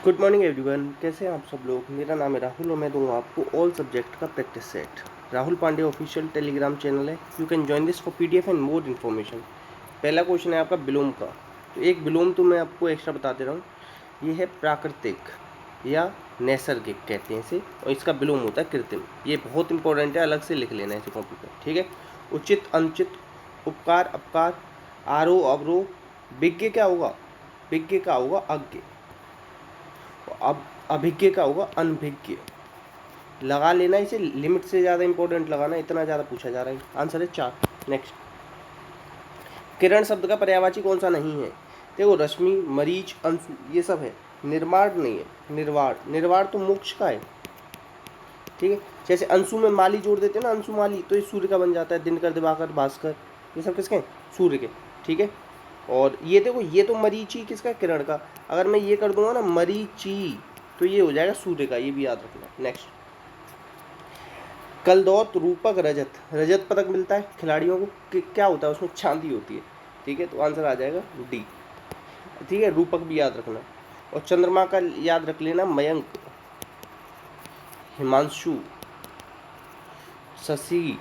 Good morning everyone, कैसे हैं आप सब लोग। मेरा नाम है राहुल और मैं दूंगा आपको ऑल सब्जेक्ट का practice set. Rahul Pandey official Telegram channel है। You can join this for PDF and more information. पहला क्वेश्चन है आपका विलोम का। तो एक विलोम तो मैं आपको एक्स्ट्रा बता दे रहा हूँ। ये है प्राकृतिक या नैसर्गिक कहते हैं इसे, और इसका विलोम होता है कृत्रिम। ये बहुत इंपॉर्टेंट है, अलग से लिख लेना है इसे कॉपी पर, ठीक है। उचित, अनुचित, उपकार, अपकार, आरोह, अवरोह। विज्ञ क्या होगा? विज्ञ का होगा अज्ञ। अब अभिज्ञ का होगा अनभिज्ञ। लगा लेना इसे, लिमिट से ज़्यादा इंपॉर्टेंट लगाना, इतना ज़्यादा पूछा जा रहा है। आंसर है 4। नेक्स्ट, किरण शब्द का पर्यायवाची कौन सा नहीं है? देखो, रश्मि, मरीच, अंशु ये सब है। निर्माण नहीं है। निर्वाण, निर्वाण तो मोक्ष का है, ठीक है। जैसे अंशु में माली जोड़ देते हैं ना, अंशु माली, तो ये सूर्य का बन जाता है। दिनकर, दिवाकर, भास्कर, ये सब किसके हैं? सूर्य के, ठीक है। और ये देखो, ये तो मरीची किसका? किरण का। अगर मैं ये कर दूंगा ना मरीची, तो ये हो जाएगा सूर्य का, ये भी याद रखना। नेक्स्ट, कलदौत, रूपक, रजत। रजत पदक मिलता है खिलाड़ियों को, क्या होता है उसमें? चांदी होती है, ठीक है। तो आंसर आ जाएगा डी, ठीक है। रूपक भी याद रखना। और चंद्रमा का याद रख लेना मयंक, हिमांशु, शशि,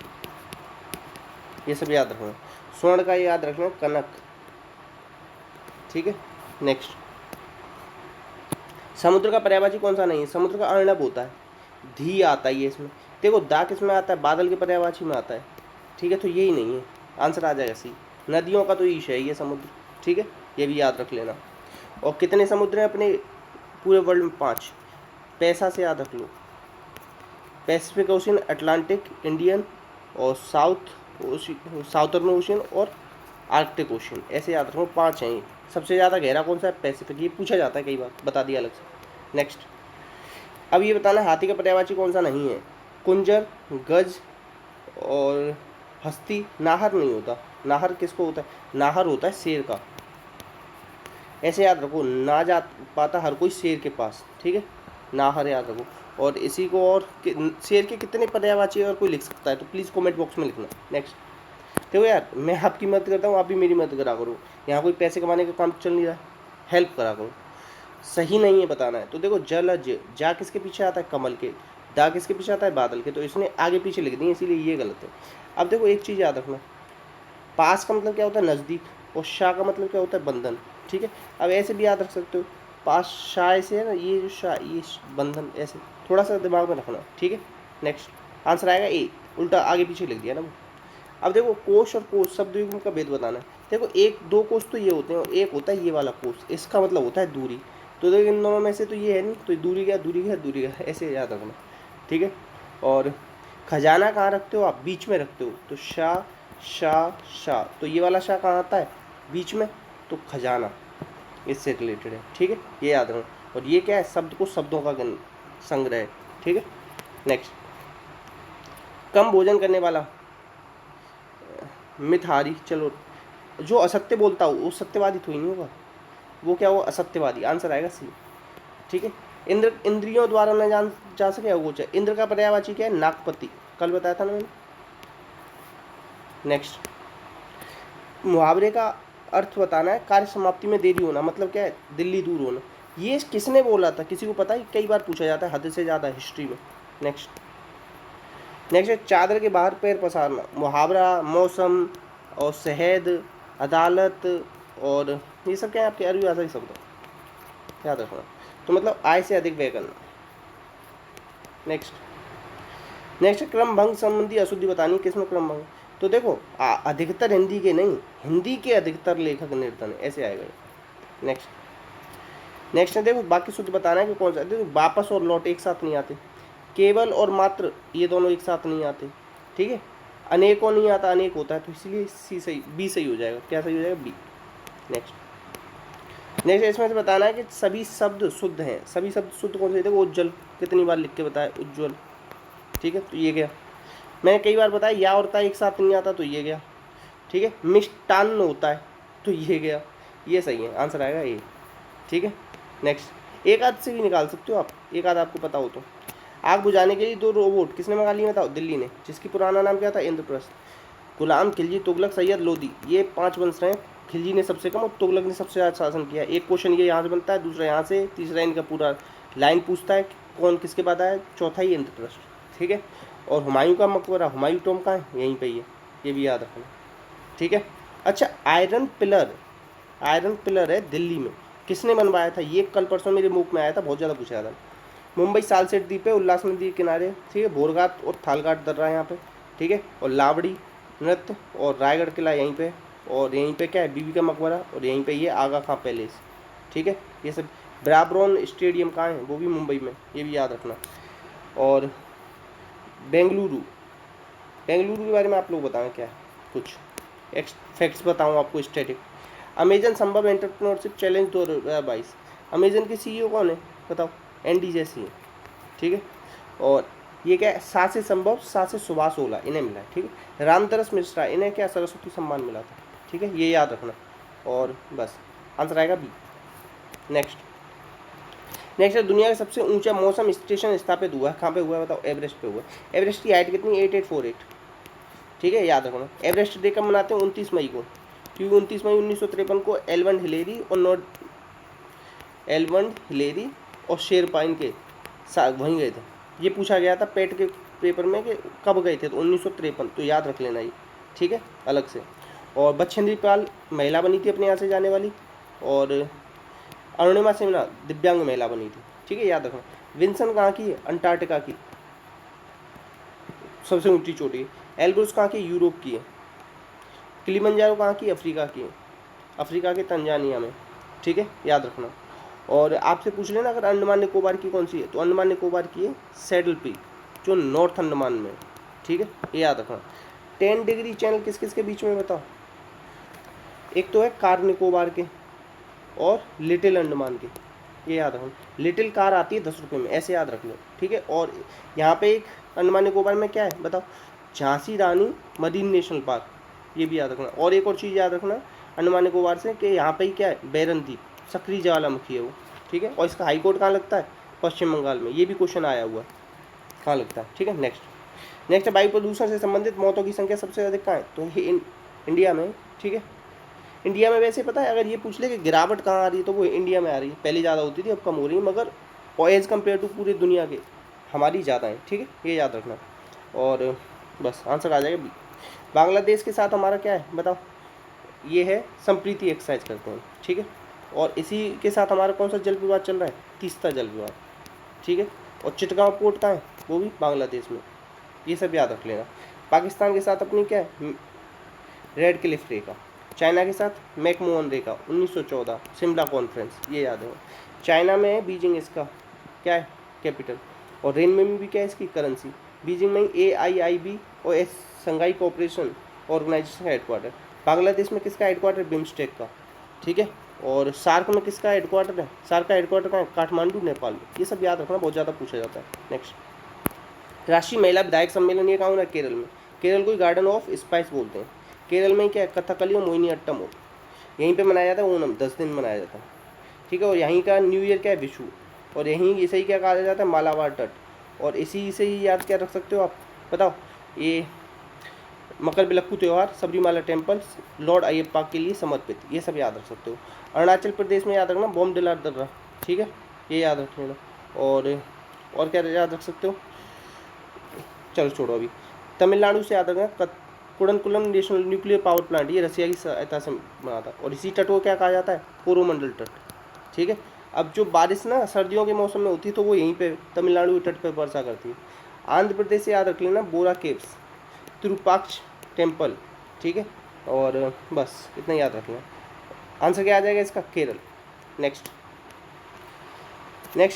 ये सब याद रखना। स्वर्ण का याद रखना कनक, ठीक है। नेक्स्ट, समुद्र का पर्यायवाची कौन सा नहीं है? समुद्र का अर्णव होता है, धी आता है ये इसमें। देखो, दा किसमें आता है? बादल के पर्यायवाची में आता है, ठीक है। तो यही नहीं है, आंसर आ जाएगा सी। नदियों का तो ईश है ये समुद्र, ठीक है। ये भी याद रख लेना। और कितने समुद्र हैं अपने पूरे वर्ल्ड में? 5। पैसा से याद रख लो। पैसिफिक ओशियन, अटलांटिक, इंडियन और साउथर्न ओशियन और आर्कटिक ओशियन, ऐसे याद रखो। 5 हैं ये। सबसे ज़्यादा गहरा कौन सा है? पैसिफिक। ये पूछा जाता है कई बार, बता दिया अलग से। नेक्स्ट, अब ये बताना हाथी का पर्यायवाची कौन सा नहीं है? कुंजर, गज और हस्ती। नाहर नहीं होता। नाहर किसको होता है? नाहर होता है शेर का। ऐसे याद रखो, ना जा पाता हर कोई शेर के पास, ठीक है। नाहर याद रखो। और इसी को, और शेर के कितने पर्यायवाची अगर कोई लिख सकता है तो प्लीज़ कमेंट बॉक्स में लिखना। नेक्स्ट, देखो यार, मैं आपकी मदद करता हूँ, आप भी मेरी मदद करा करो। यहाँ कोई पैसे कमाने का काम चल नहीं रहा है, हेल्प करा करो। सही नहीं है बताना है। तो देखो, जलज, जा किसके पीछे आता है? कमल के। दा किसके पीछे आता है? बादल के। तो इसने आगे पीछे लिख दी, इसीलिए ये गलत है। अब देखो, एक चीज़ याद रखना, पास का मतलब क्या होता है? नज़दीक। और शाह का मतलब क्या होता है? बंधन, ठीक है। अब ऐसे भी याद रख सकते हो, पास शाह से है ना, ये जो शाह, ये बंधन, ऐसे थोड़ा सा दिमाग में रखना, ठीक है। नेक्स्ट, आंसर आएगा ए, उल्टा आगे पीछे लिख दिया ना वो। अब देखो, कोश और कोश शब्द युग्म का भेद बताना है। देखो, एक दो कोश तो ये होते हैं और एक होता है ये वाला कोश, इसका मतलब होता है दूरी। तो देखो, इन दोनों में से तो ये है नहीं, तो दूरी क्या, दूरी क्या, दूरी क्या, ऐसे याद रखना, ठीक है। और खजाना कहाँ रखते हो आप? बीच में रखते हो। तो शाह, शाह, शाह, तो ये वाला शाह कहाँ आता है? बीच में। तो खजाना इससे रिलेटेड है, ठीक है। ये याद रखना। और ये क्या है? शब्द को शब्दों का संग्रह है, ठीक है। नेक्स्ट, कम भोजन करने वाला मिथहारी। चलो, जो असत्य बोलता हो वो सत्यवादी थोड़ी नहीं होगा, वो क्या, वो असत्यवादी। आंसर आएगा सी, ठीक है। इंद्र, इंद्रियों द्वारा न जान जा सके अगोचर। इंद्र का पर्यायवाची क्या है? नागपति, कल बताया था ना मैंने। नेक्स्ट, मुहावरे का अर्थ बताना है। कार्य समाप्ति में देरी होना मतलब क्या है? दिल्ली दूर होना। ये किसने बोला था? किसी को पता है? कई बार पूछा जाता है, हद से ज़्यादा हिस्ट्री में। नेक्स्ट, नेक्स्ट है चादर के बाहर पैर पसारना। मुहावरा, मौसम और शहद, अदालत, और ये सब क्या है? आपके अरबी भाषा के शब्द हैं, याद रखना। तो मतलब आय से अधिक व्यय करना। नेक्स्ट, नेक्स्ट क्रम भंग संबंधी अशुद्धि बतानी। किसमें क्रम भंग? तो देखो, अधिकतर हिंदी के नहीं, हिंदी के अधिकतर लेखक निर्धन, ऐसे आएगा। नेक्स्ट, नेक्स्ट है देखो, बाकी शुद्ध बताना है कि कौन सा। देखो, वापस और लौट एक साथ नहीं आते। केवल और मात्र ये दोनों एक साथ नहीं आते, ठीक है। अनेकों नहीं आता, अनेक होता है, तो इसीलिए सी सही, बी सही हो जाएगा। क्या सही हो जाएगा? बी। नेक्स्ट, नेक्स्ट इसमें से बताना है कि सभी शब्द शुद्ध हैं। सभी शब्द शुद्ध कौन से? देखो, उज्जवल कितनी बार लिख के बताया, उज्जवल, ठीक है। तो ये गया, मैंने कई बार बताया। या और ता एक साथ नहीं आता, तो ये गया, ठीक है। मिष्टान्न होता है, तो ये गया, ये सही है। आंसर आएगा ये, ठीक है। नेक्स्ट, एक आध से भी निकाल सकते हो आप, एक आध आपको पता हो तो। आग बुझाने के लिए 2 रोबोट किसने मंगा लिए बताओ? दिल्ली ने। जिसकी पुराना नाम क्या था? इंद्रप्रस्थ। गुलाम खिलजी, तुगलक, सैयद लोदी, ये 5 वंश रहे खिलजी ने सबसे कम और तुगलक ने सबसे ज़्यादा शासन किया। एक क्वेश्चन ये यहाँ से बनता है, दूसरा यहाँ से, तीसरा इनका पूरा लाइन पूछता है कौन किसके बाद आया, चौथा ही इंद्रप्रस्थ। ठीक है। और हुमायूं का मकबरा, हुमायूं टॉम कहाँ है, यहीं पे ही है, ये भी याद रखना। ठीक है। अच्छा, आयरन पिलर है दिल्ली में, किसने बनवाया था, ये कल परसों मेरे मुख में आया था, बहुत ज़्यादा पूछा था। मुंबई सालसेट द्वीप है, उल्लास नदी के किनारे। ठीक है। भोरघाट और थालघाट दर्रा यहाँ पे। ठीक है। और लावड़ी नृत्य और रायगढ़ किला यहीं पे, और यहीं पे क्या है, बीबी का मकबरा, और यहीं पे ये आगा खां पैलेस। ठीक है। ये सब। ब्राबॉन स्टेडियम कहाँ है, वो भी मुंबई में, ये भी याद रखना। और बेंगलुरु के बारे में आप लोग बताएं क्या है, कुछ फैक्ट्स बताऊँ आपको स्टैटिक। अमेजन संभव एंटरप्रेन्योरशिप चैलेंज 2022, अमेजन के सीईओ कौन है बताओ, एंडी जेसी है। ठीक है। और ये क्या है, सासे संभव, सासे सुभाष ओला, इन्हें मिला है। ठीक है। रामदरस मिश्रा, इन्हें क्या सरस्वती सम्मान मिला था। ठीक है, ये याद रखना। और बस आंसर आएगा बी। नेक्स्ट है, दुनिया का सबसे ऊंचा मौसम स्टेशन स्थापित हुआ है, कहाँ पे हुआ है बताओ, एवरेस्ट पे हुआ है। एवरेस्ट की हाइट कितनी, 8848। ठीक है, याद रखना। एवरेस्ट डे कब मनाते हैं, 29 मई को, क्योंकि 29 मई 1953 को एडमंड हिलेरी और शेरपाइन के साथ वहीं गए थे। ये पूछा गया था पेट के पेपर में कि कब गए थे, तो 1953, तो याद रख लेना ये। ठीक है, अलग से। और बछेंद्री पाल महिला बनी थी अपने यहाँ से जाने वाली, और अरुणिमा सिन्हा दिव्यांग महिला बनी थी। ठीक है, याद रखना। विंसन कहाँ की है, अंटार्कटिका की सबसे ऊंची चोटी। एल्ब्रुस कहाँ की, यूरोप की है। किलिमंजारो कहाँ की, अफ्रीका की है, अफ्रीका के तंजानिया में। ठीक है, याद रखना। और आपसे पूछ लेना अगर अंडमान निकोबार की कौन सी है, तो अंडमान निकोबार की है सैडल पीक, जो नॉर्थ अंडमान में। ठीक है, ये याद रखना। 10 डिग्री चैनल किस किस के बीच में बताओ, एक तो है कार निकोबार के और लिटिल अंडमान के, ये याद रखना। लिटिल कार आती है 10 रुपये में, ऐसे याद रख लो। ठीक है। और यहाँ पे एक अंडमान निकोबार में क्या है बताओ, झांसी रानी मरीन नेशनल पार्क, ये भी याद रखना। और एक और चीज़ याद रखना अंडमान निकोबार से, कि यहाँ पे ही क्या है, बैरन द्वीप, सक्रिय ज्वालामुखी है वो। ठीक है। और इसका हाई कोर्ट कहाँ लगता है, पश्चिम बंगाल में, ये भी क्वेश्चन आया हुआ है, कहाँ लगता है। ठीक है। नेक्स्ट है, वायु प्रदूषण से संबंधित मौतों की संख्या सबसे अधिक कहाँ है, तो ये इंडिया में। ठीक है। इंडिया में वैसे पता है, अगर ये पूछ ले कि गिरावट कहाँ आ रही है, तो वो इंडिया में आ रही है। पहले ज़्यादा होती थी, अब कम हो रही है, मगर एज़ कम्पेयर टू पूरी दुनिया के हमारी ज़्यादा है। ठीक है, ये याद रखना। और बस आंसर आ जाएगा बी। बांग्लादेश के साथ हमारा क्या है बताओ, ये है संप्रीति एक्सरसाइज करते हैं। ठीक है। और इसी के साथ हमारा कौन सा जल विवाद चल रहा है, तीस्ता जल विवाद। ठीक है। और चिटगांव पोर्ट कहाँ है, वो भी बांग्लादेश में, ये सब याद रख लेना। पाकिस्तान के साथ अपनी क्या है, रेड क्लिफ रेखा। चाइना के साथ मैकमोहन रेखा 1914 शिमला कॉन्फ्रेंस, ये याद है। चाइना में है बीजिंग, इसका क्या है कैपिटल, और रेनमे में भी क्या है इसकी करेंसी। बीजिंग में AIIB और संघाई कोऑपरेशन ऑर्गेनाइजेशन का हेडक्वार्टर। बांग्लादेश में किसका हेडक्वार्टर, बिम्स्टेक का। ठीक है। और सार्क में किसका हेडक्वार्टर है, सार्क का हेडक्वार्टर कहाँ है, काठमांडू नेपाल में। ये सब याद रखना, बहुत ज़्यादा पूछा जाता है। नेक्स्ट, राष्ट्रीय महिला विधायक सम्मेलन ये कहाँ हो रहा है, केरल में। केरल को गार्डन ऑफ स्पाइस बोलते हैं। केरल में क्या है, कथकली और मोहिनीअट्टम हो, यहीं पे मनाया जाता है ओणम, 10 दिन मनाया जाता है। ठीक है। और यहीं का न्यू ईयर क्या है, विशु। और यहीं इसे ही क्या कहा जाता है, मालाबार तट। और इसी से ही याद क्या रख सकते हो आप बताओ, ये मकर बिलक्कू त्यौहार, सबरीमाला टेम्पल्स, लॉर्ड अयप्पा के लिए समर्पित, ये सब याद रख सकते हो। अरुणाचल प्रदेश में याद रखना बॉम्बडिला दर्रा। ठीक है, ये याद रख लेना। और क्या याद रख सकते हो, चलो छोड़ो अभी। तमिलनाडु से याद रखना Kudankulam national nuclear power plant, ये रसिया की सहायता से बना था। और इसी तट को क्या कहा जाता है, कोरोमंडल तट। ठीक है। अब जो बारिश ना सर्दियों के मौसम में होती है, तो वो यहीं पे तमिलनाडु के तट पर वर्षा करती है। आंध्र प्रदेश से याद रख लेना बोरा केव्स, तिरुपाक्ष टेम्पल। ठीक है। और बस इतना याद रख लेना। आंसर क्या आ जाएगा इसका, केरल। नेक्स्ट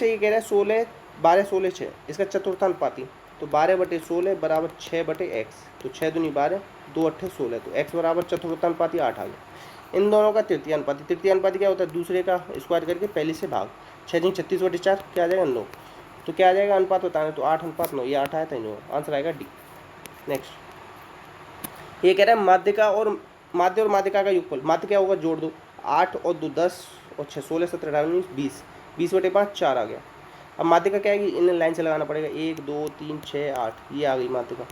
है, ये कह रहा है 16 12 16 6, इसका चतुर्थानुपाती, तो 12/16 बराबर 6/x, तो 6 दूनी 12, 2 8 16, तो x बराबर चतुर्थानुपाती 8 आ गया। इन दोनों का तृतीयानुपाती क्या होता है, दूसरे का स्क्वायर करके पहले से भाग। 6 दूनी 36/4 क्या आ जाएगा, 9। तो क्या आ जाएगा अनुपात बताना, तो 8:9, ये 8 आया था, 9 आंसर आएगा डी। नेक्स्ट, ये कह रहा है माध्य और माध्यिका का योगफल, माध्य क्या होगा, जोड़ दो, 8 और 2 10 और 6 16 17 18 19 20, 20/5 4 आ गया। अब माध्यिका क्या है, इन लाइन से लगाना पड़ेगा, 1 2 3 6 8, ये आ गई माध्यिका।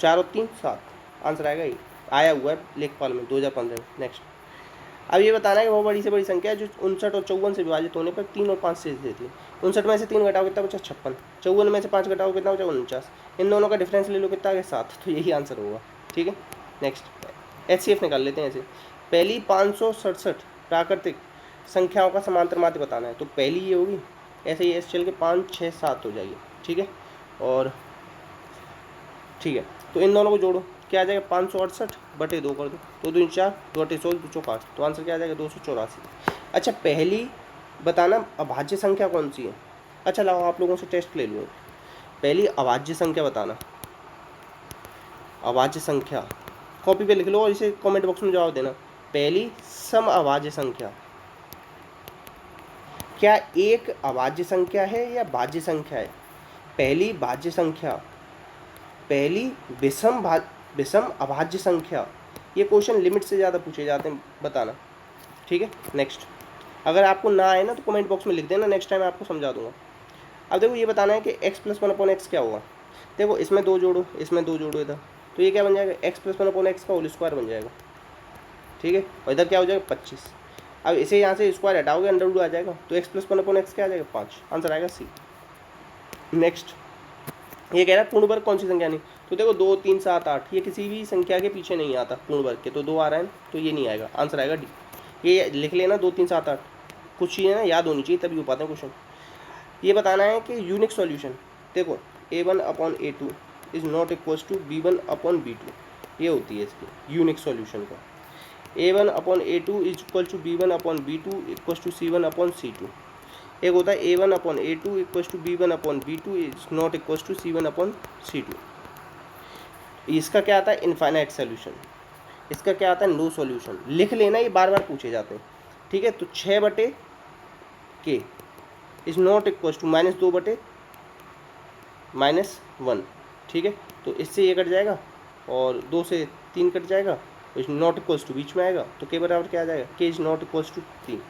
4 और 3 7, आंसर आएगा ये, आया हुआ है लेखपाल में 2015 में। नेक्स्ट, अब ये बताना है कि वो बड़ी से बड़ी संख्या है जो 59 और 54 से विभाजित होने पर 3 और 5 से देती है। 59 में से 3 घटाओ कितना बचा 56, 54 में से 5 घटाओ कितना बचा 49, इन दोनों का डिफरेंस ले लो कितना है 7, तो यही आंसर होगा। ठीक है, नेक्स्ट HCF निकाल लेते हैं। ऐसे पहली 567 प्राकृतिक संख्याओं का समांतर माध्य बताना है, तो पहली ये होगी, ऐसे ही ऐसे चल के 5 6 7 हो जाएगी। ठीक है, और ठीक है, तो इन दोनों को जोड़ो, क्या आ जाएगा 568 बटे 2 कर दो, 2 दूनी 4, 2 बटे 16, 2 चौक 8, तो आंसर क्या आ जाएगा 284। अच्छा, पहली बताना अभाज्य संख्या कौन सी है। अच्छा लाओ आप लोगों से टेस्ट ले लूँ, पहली अभाज्य संख्या बताना, अभाज्य संख्या कॉपी पे लिख लो और इसे कमेंट बॉक्स में जवाब देना। पहली सम अभाज्य संख्या क्या एक अभाज्य संख्या है या भाज्य संख्या है। पहली भाज्य संख्या, पहली विषम अभाज्य संख्या, ये क्वेश्चन लिमिट से ज़्यादा पूछे जाते हैं, बताना। ठीक है, नेक्स्ट, अगर आपको ना आए ना तो कमेंट बॉक्स में लिख देना, नेक्स्ट टाइम आपको समझा दूंगा। अब देखो ये बताना है कि x + 1/x क्या होगा। देखो इसमें 2 जोड़ो, इसमें 2 जोड़ो इधर, तो ये क्या बन जाएगा x + 1/x का होल स्क्वायर बन जाएगा। ठीक है, और इधर क्या हो जाएगा 25। अब इसे यहाँ से स्क्वायर हटाओगे अंडर आ जाएगा, तो x + 1/x क्या आ जाएगा 5, आंसर आएगा C। नेक्स्ट, ये कह रहा है पूर्ण वर्ग कौन सी संख्या नहीं, तो देखो 2 3 7 8 ये किसी भी संख्या के पीछे नहीं आता पूर्ण वर्ग के, तो 2 आ रहा है तो ये नहीं आएगा, आंसर आएगा D। ये लिख लेना 2 3 7 8, कुछ चीज़ें ना याद होनी चाहिए तभी हो पाते हैं क्वेश्चन। ये बताना है कि यूनिक सॉल्यूशन, देखो A1/A2 is not equals to B1/B2, ये होती है इसकी यूनिक सॉल्यूशन का। A1/A2 is equal to B1/B2 equals to C1/C2। एक होता है A1/A2 equals to B1/B2 is not equals to C1/C2। इसका क्या आता है इनफाइनाइट सॉल्यूशन, इसका क्या आता है नो सॉल्यूशन। लिख लेना, ये बार बार पूछे जाते हैं। ठीक है, तो 6/K is not equals to -2/-1। ठीक है, तो इससे ये कट जाएगा और 2 से 3 कट जाएगा, इज नॉट इक्वल्स टू बीच में आएगा, तो K बराबर क्या आ जाएगा K is not equals to 3।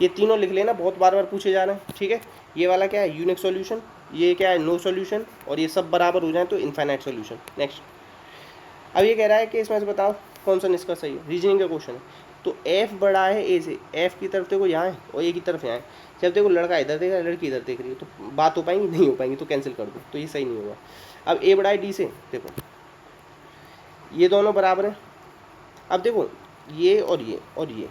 ये तीनों लिख लेना, बहुत बार बार पूछे जा रहे हैं। ठीक है, ये वाला क्या है यूनिक सॉल्यूशन, ये क्या है नो सॉल्यूशन, और ये सब बराबर हो जाए तो इनफाइनाइट सॉल्यूशन। नेक्स्ट, अब ये कह रहा है कि इसमें से बताओ कौन सा इसका सही है, रीजनिंग का क्वेश्चन है। तो F बड़ा है A से, F की तरफ देखो यहाँ है और A की तरफ यहाँ है। जब देखो लड़का इधर देख रहा है, लड़की इधर देख रही है, तो बात हो पाएंगी नहीं हो पाएंगी, तो कैंसिल कर दो, तो ये सही नहीं होगा। अब A बड़ा है D से, देखो ये दोनों बराबर हैं। अब देखो ये और ये और ये,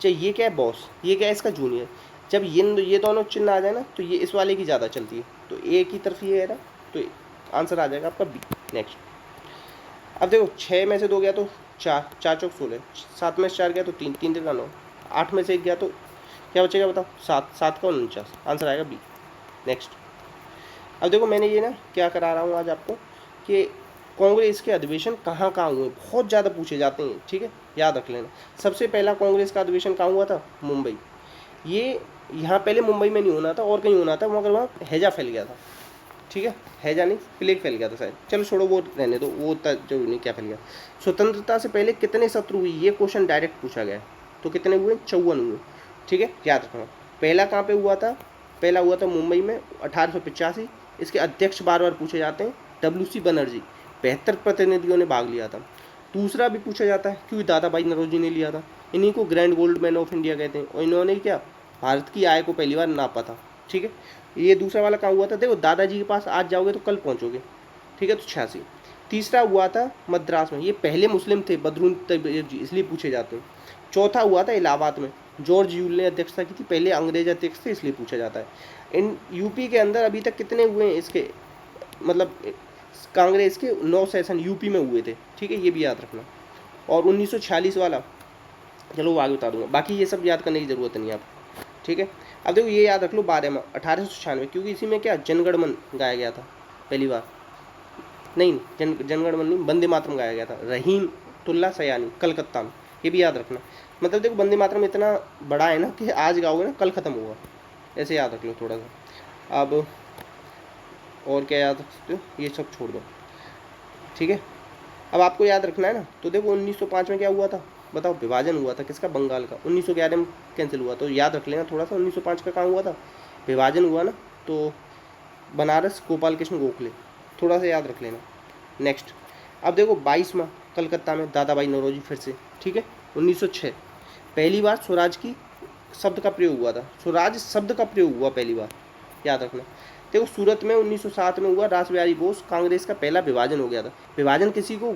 चाहे ये क्या है बॉस, ये क्या है इसका जूनियर, जब ये दोनों चिन्ह आ जाए ना तो ये इस वाले की ज़्यादा चलती है, तो A की तरफ ये है ना, तो आंसर आ जाएगा आपका B। नेक्स्ट, अब देखो 6 में से 2 गया तो 4, 4 चौक 16, 7 में से 4 गया तो 3, 3 3 9, 8 में से 1 गया तो क्या बचेगा बताओ 7, 7 का 49, आंसर आएगा B। नेक्स्ट, अब देखो मैंने ये ना क्या करा रहा हूँ आज आपको कि कांग्रेस के अधिवेशन कहाँ कहाँ हुए, बहुत ज़्यादा पूछे जाते हैं। ठीक है, याद रख लेना। सबसे पहला कांग्रेस का अधिवेशन कहाँ हुआ था, मुंबई। ये यहाँ पहले मुंबई में नहीं होना था और कहीं होना था, मगर वहाँ हैजा फैल गया था। ठीक है, हैजा नहीं प्लेग फैल गया था शायद, चलो छोड़ो वो रहने दो, वो जरूरी नहीं क्या फैल गया। स्वतंत्रता से पहले कितने सत्र हुई, ये क्वेश्चन डायरेक्ट पूछा गया है, तो कितने हुए 54 हुए। ठीक है, याद रखना। पहला कहाँ पे हुआ था, पहला हुआ था मुंबई में 1885। इसके अध्यक्ष बार बार पूछे जाते हैं, WC बनर्जी, 72 प्रतिनिधियों ने भाग लिया था। दूसरा भी पूछा जाता है क्योंकि दादा भाई नौरोजी ने लिया था, इन्हीं को grand gold man of India कहते हैं, और इन्होंने क्या भारत की आय को पहली बार नापा था। ठीक है, ये दूसरा वाला कहाँ हुआ था, देखो दादाजी के पास आज जाओगे तो कल पहुँचोगे। ठीक है, तो 86। तीसरा हुआ था मद्रास में, ये पहले मुस्लिम थे बदरून जी, इसलिए पूछे जाते हैं। चौथा हुआ था इलाहाबाद में, जॉर्ज यूल ने अध्यक्षता की थी, पहले अंग्रेज अध्यक्ष थे इसलिए पूछा जाता है। इन यूपी के अंदर अभी तक कितने हुए हैं इसके, मतलब कांग्रेस के 9 सेशन यूपी में हुए थे। ठीक है, ये भी याद रखना। और 1946 वाला चलो वो आगे बता दूंगा, बाकी ये सब याद करने की ज़रूरत नहीं आपको। ठीक है, अब देखो ये याद रख लो 12 में 1896, क्योंकि इसी में क्या जनगण मन गाया गया था पहली बार, नहीं जनगण मन नहीं, वंदे मातरम गाया गया था, रहीम तुल्ला सयानी कलकत्ता में, ये भी याद रखना। मतलब देखो वंदे मातरम इतना बड़ा है ना कि आज गाओगे ना कल ख़त्म होगा, ऐसे याद रख लो थोड़ा सा। अब और क्या याद रख सकते हो, ये सब छोड़ दो। ठीक है, अब आपको याद रखना है ना, तो देखो 1905 में क्या हुआ था बताओ, विभाजन हुआ था किसका, बंगाल का। 1911 में कैंसिल हुआ, तो याद रख लेना थोड़ा सा। 1905 का कहाँ हुआ था, विभाजन हुआ ना, तो बनारस गोपाल कृष्ण गोखले, थोड़ा सा याद रख लेना। नेक्स्ट, अब देखो 22 में कलकत्ता में दादा भाई नौरोजी फिर से। ठीक है, 1906 पहली बार स्वराज की शब्द का प्रयोग हुआ था, स्वराज शब्द का प्रयोग हुआ पहली बार, याद रखना। देखो सूरत में 1907 में हुआ रास बिहारी बोस कांग्रेस का पहला विभाजन हो गया था। विभाजन किसी को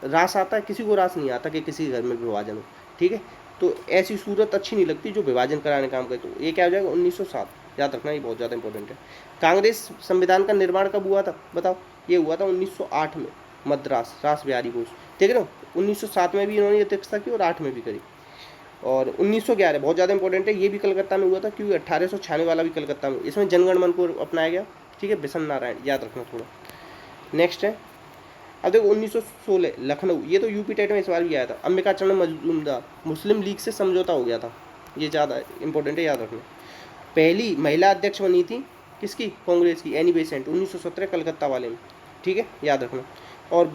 रास आता है, किसी को रास नहीं आता कि किसी घर में विभाजन हो, ठीक है। तो ऐसी सूरत अच्छी नहीं लगती जो विभाजन कराने का काम करे। तो ये क्या हो जाएगा 1907, याद रखना, ये बहुत ज़्यादा इंपॉर्टेंट है। कांग्रेस संविधान का निर्माण कब हुआ था बताओ? ये हुआ था 1908 में, मद्रास, रास बिहारी बोस, ठीक है ना। 1907 में भी इन्होंने अध्यक्षता की और 8 में भी करी। और 1911 बहुत ज़्यादा इंपॉर्टेंट है, ये भी कलकत्ता में हुआ था, क्योंकि 1896 वाला भी कलकत्ता में, इसमें जनगण मन को अपनाया गया, ठीक है, बिशन नारायण, याद रखना थोड़ा। नेक्स्ट है, अब देखो 1916 लखनऊ, ये तो यूपी टेट में इस बार भी आया था। अंबिका चरण मजूमदार, मुस्लिम लीग से समझौता हो गया था, ये ज़्यादा इंपॉर्टेंट है, याद रखना। पहली महिला अध्यक्ष बनी थी किसकी? कांग्रेस की, एनी बेसेंट, 1917 कलकत्ता वाले में, ठीक है, याद रखना। और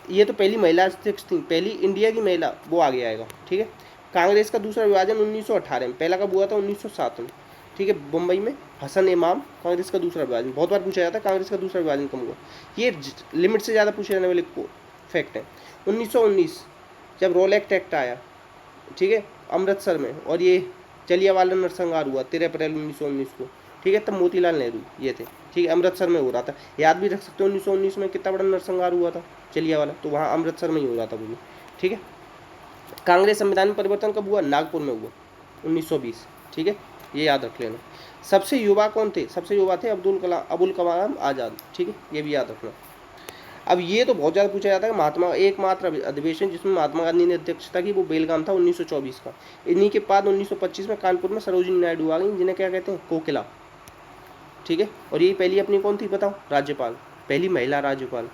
ये तो पहली महिला अध्यक्ष थी, पहली इंडिया की महिला, वो आगे आएगा, ठीक है। कांग्रेस का दूसरा विभाजन 1918 में, पहला कब हुआ था? 1907 में, ठीक है, मुंबई में हसन इमाम। कांग्रेस का दूसरा विभाजन बहुत बार पूछा जाता है, कांग्रेस का दूसरा विभाजन कब हुआ, ये लिमिट से ज़्यादा पूछे जाने वाले फैक्ट है। 1919 जब रोल एक्ट आया, ठीक है, अमृतसर में, और ये जलियांवाला नरसंहार हुआ 13 अप्रैल 1919 को, ठीक है, तब मोतीलाल नेहरू ये थे, ठीक है, अमृतसर में हो रहा था, याद भी रख सकते हो 1919 में कितना बड़ा नरसंहार हुआ था जलियांवाला, तो वहाँ अमृतसर में ही हो रहा था वो भी, ठीक है। कांग्रेस संविधान में परिवर्तन कब हुआ? नागपुर में हुआ 1920, ठीक है, ये याद रख लेना। सबसे युवा कौन थे? सबसे युवा थे अबुल कलाम आज़ाद, ठीक है, ये भी याद रखना। अब ये तो बहुत ज़्यादा पूछा जाता है, महात्मा एकमात्र अधिवेशन जिसमें महात्मा गांधी ने अध्यक्षता की वो बेलगाम था 1924 का। इन्हीं के बाद 1925 में कानपुर में सरोजिनी नायडू आ गई, जिन्हें क्या कहते हैं? कोकिला, ठीक है। और ये पहली अपनी कौन थी बताओ? राज्यपाल, पहली महिला राज्यपाल।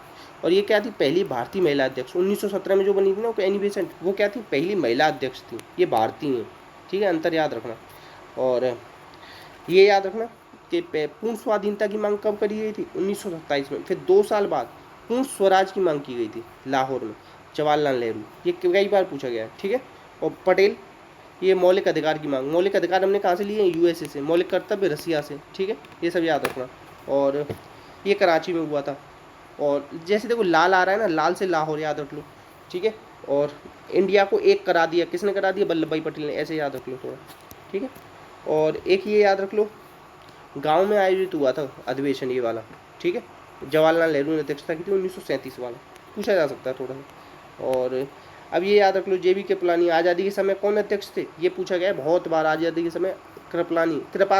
और ये क्या थी? पहली भारतीय महिला अध्यक्ष। 1917 में जो बनी थी ना एनी बेसेंट, वो क्या थी? पहली महिला अध्यक्ष थी, ये भारतीय हैं, ठीक है, अंतर याद रखना। और ये याद रखना कि पूर्ण स्वाधीनता की मांग कब करी गई थी? 1927 में। फिर 2 साल बाद पूर्ण स्वराज की मांग की गई थी लाहौर में, जवाहरलाल नेहरू, ये कई बार पूछा गया है, ठीक है। और पटेल, ये मौलिक अधिकार की मांग, मौलिक अधिकार हमने कहाँ से लिए? यूएसए से। मौलिक कर्तव्य रसिया से, ठीक है, ये सब याद रखना। और ये कराची में हुआ था। और जैसे देखो लाल आ रहा है ना, लाल से लाहौर, याद रख लो, ठीक है। और इंडिया को एक करा दिया, किसने करा दिया? वल्लभ भाई पटेल ने, ऐसे याद रख लो थोड़ा, ठीक है। और एक ये याद रख लो, गांव में आयोजित हुआ था अधिवेशन ये वाला, ठीक है, जवाहरलाल नेहरू ने अध्यक्षता की थी, 1937 वाला, पूछा जा सकता है थोड़ा सा। और अब ये याद रख लो, जेबी कृपलानी, आज़ादी के समय कौन अध्यक्ष थे? ये पूछा गया है बहुत बार, आज़ादी के समय कृपलानी,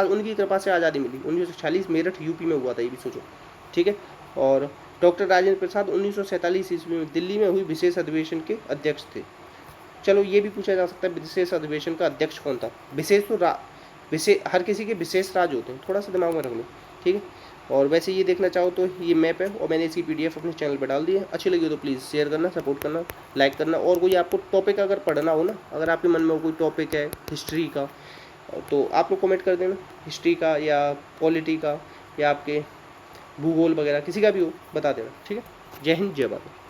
उनकी कृपा से आज़ादी मिली, 1946 मेरठ यूपी में हुआ था, ये भी सोचो, ठीक है। और डॉक्टर राजेंद्र प्रसाद 1947 ईस्वी में दिल्ली में हुई विशेष अधिवेशन के अध्यक्ष थे। चलो ये भी पूछा जा सकता है विशेष अधिवेशन का अध्यक्ष कौन था? विशेष तो हर किसी के विशेष राज होते हैं, थोड़ा सा दिमाग में रख लो, ठीक है। और वैसे ये देखना चाहो तो ये मैप है, और मैंने इसकी PDF अपने चैनल पर डाल दी है। अच्छी लगी तो प्लीज़ शेयर करना, सपोर्ट करना, लाइक करना। और कोई आपको टॉपिक अगर पढ़ना हो ना, अगर आपके मन में कोई टॉपिक है हिस्ट्री का, तो आप लोग कमेंट कर देना, हिस्ट्री का या पॉलिटी का या आपके भूगोल वगैरह, किसी का भी हो बता देना, ठीक है। जय हिंद, जय भारत।